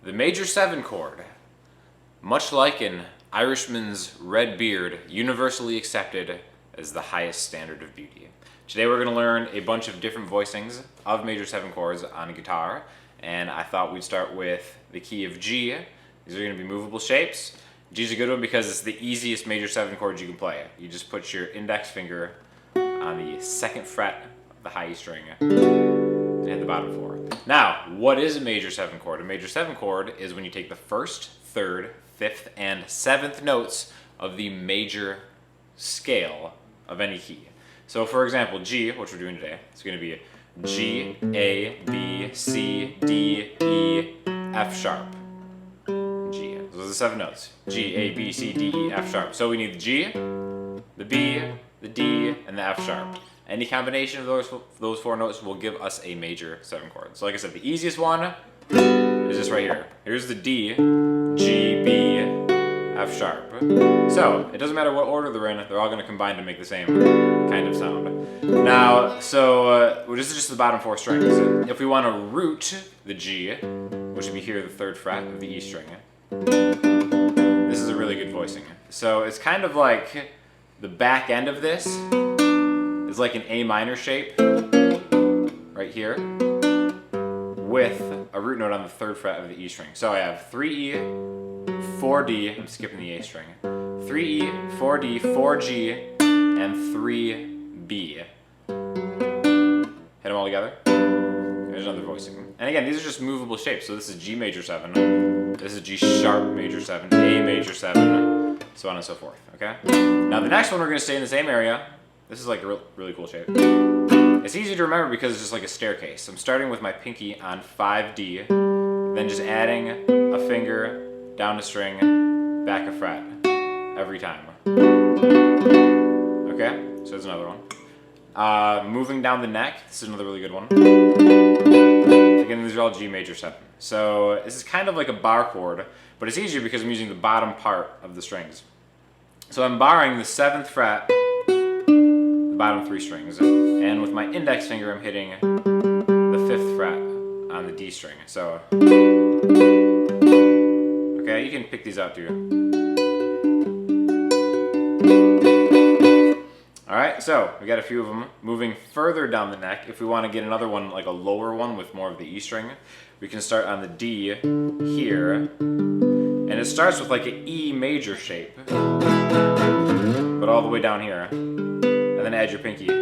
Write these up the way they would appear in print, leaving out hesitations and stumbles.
The major 7 chord, much like an Irishman's red beard, universally accepted as the highest standard of beauty. Today we're going to learn a bunch of different voicings of major 7 chords on a guitar, and I thought we'd start with the key of G. These are going to be movable shapes. G's a good one because it's the easiest major 7 chord you can play. You just put your index finger on the 2nd fret of the high E string and hit the bottom 4. Now, what is a major 7 chord? A major 7 chord is when you take the 1st, 3rd, 5th, and 7th notes of the major scale of any key. So for example, G, which we're doing today, is going to be G, A, B, C, D, E, F sharp. G. Those are the 7 notes. G, A, B, C, D, E, F sharp. So we need the G, the B, the D, and the F sharp. Any combination of those 4 notes will give us a major 7 chord. So like I said, the easiest one is this right here. Here's the D, G, B, F sharp. So it doesn't matter what order they're in, they're all going to combine to make the same kind of sound. Now, this is just the bottom 4 strings. If we want to root the G, which would be here, the 3rd fret of the E string, this is a really good voicing. So it's kind of like the back end of this is like an A minor shape right here with a root note on the 3rd fret of the E string. So I have 3E, 4D, I'm skipping the A string, 3E, 4D, 4G, and 3B. Hit them all together. There's another voicing. And again, these are just movable shapes. So this is G major 7, this is G sharp major 7, A major 7, so on and so forth, okay? Now the next one we're gonna stay in the same area. This is like a really cool shape. It's easy to remember because it's just like a staircase. I'm starting with my pinky on 5D, then just adding a finger down a string, back a fret, every time. Okay, so there's another one. Moving down the neck, this is another really good one. Again, these are all G major 7. So this is kind of like a bar chord, but it's easier because I'm using the bottom part of the strings. So I'm barring the 7th fret, the bottom 3 strings, and with my index finger I'm hitting the 5th fret on the D string. So, okay, you can pick these out too. Alright, so we got a few of them. Moving further down the neck, if we want to get another one, like a lower one with more of the E string, we can start on the D here. And it starts with like an E major shape, but all the way down here. And then add your pinky. 2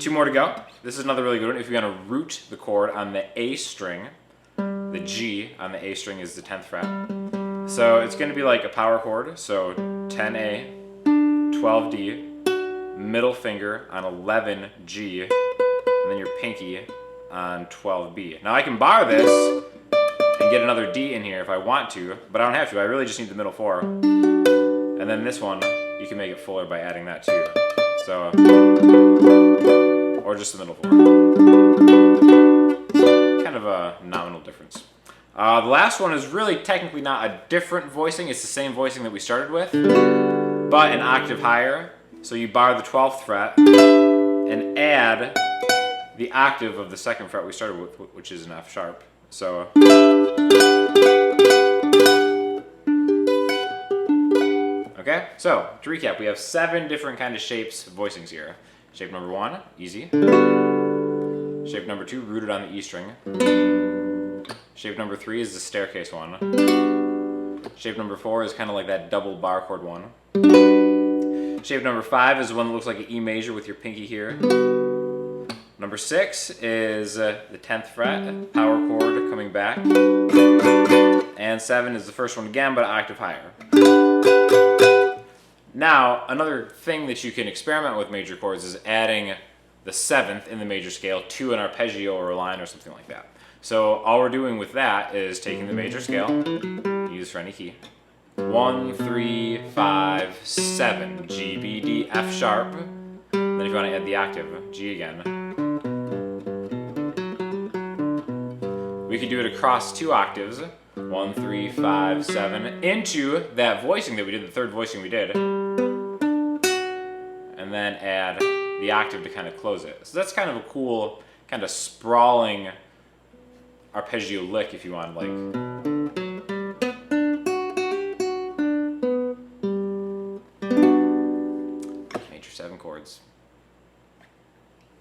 more to go. This is another really good one. If you're going to root the chord on the A string, the G on the A string is the 10th fret. So it's going to be like a power chord, so 10A, 12D, middle finger on 11G, and then your pinky on 12B. Now I can bar this and get another D in here if I want to, but I don't have to. I really just need the middle 4. And then this one, you can make it fuller by adding that too. So, or just the middle 4. Kind of a nominal difference. The last one is really technically not a different voicing. It's the same voicing that we started with, but an octave higher. So you bar the 12th fret and add the octave of the 2nd fret we started with, which is an F sharp. So, okay, so to recap, we have 7 different kind of shapes, voicings here. Shape number 1, easy. Shape number 2, rooted on the E string. Shape number 3 is the staircase one. Shape number 4 is kind of like that double bar chord one. Shape number 5 is the one that looks like an E major with your pinky here. Number 6 is the 10th fret, power chord coming back. And 7 is the first one again, but an octave higher. Now, another thing that you can experiment with major chords is adding the 7th in the major scale to an arpeggio or a line or something like that. So all we're doing with that is taking the major scale, use for any key. 1, 3, 5, 7, G, B, D, F sharp. Then if you want to add the octave, G again. We could do it across 2 octaves, 1, 3, 5, 7, into that voicing that we did, the 3rd voicing we did. And then add the octave to kind of close it. So that's kind of a cool kind of sprawling arpeggio lick if you want, like. Major 7 chords.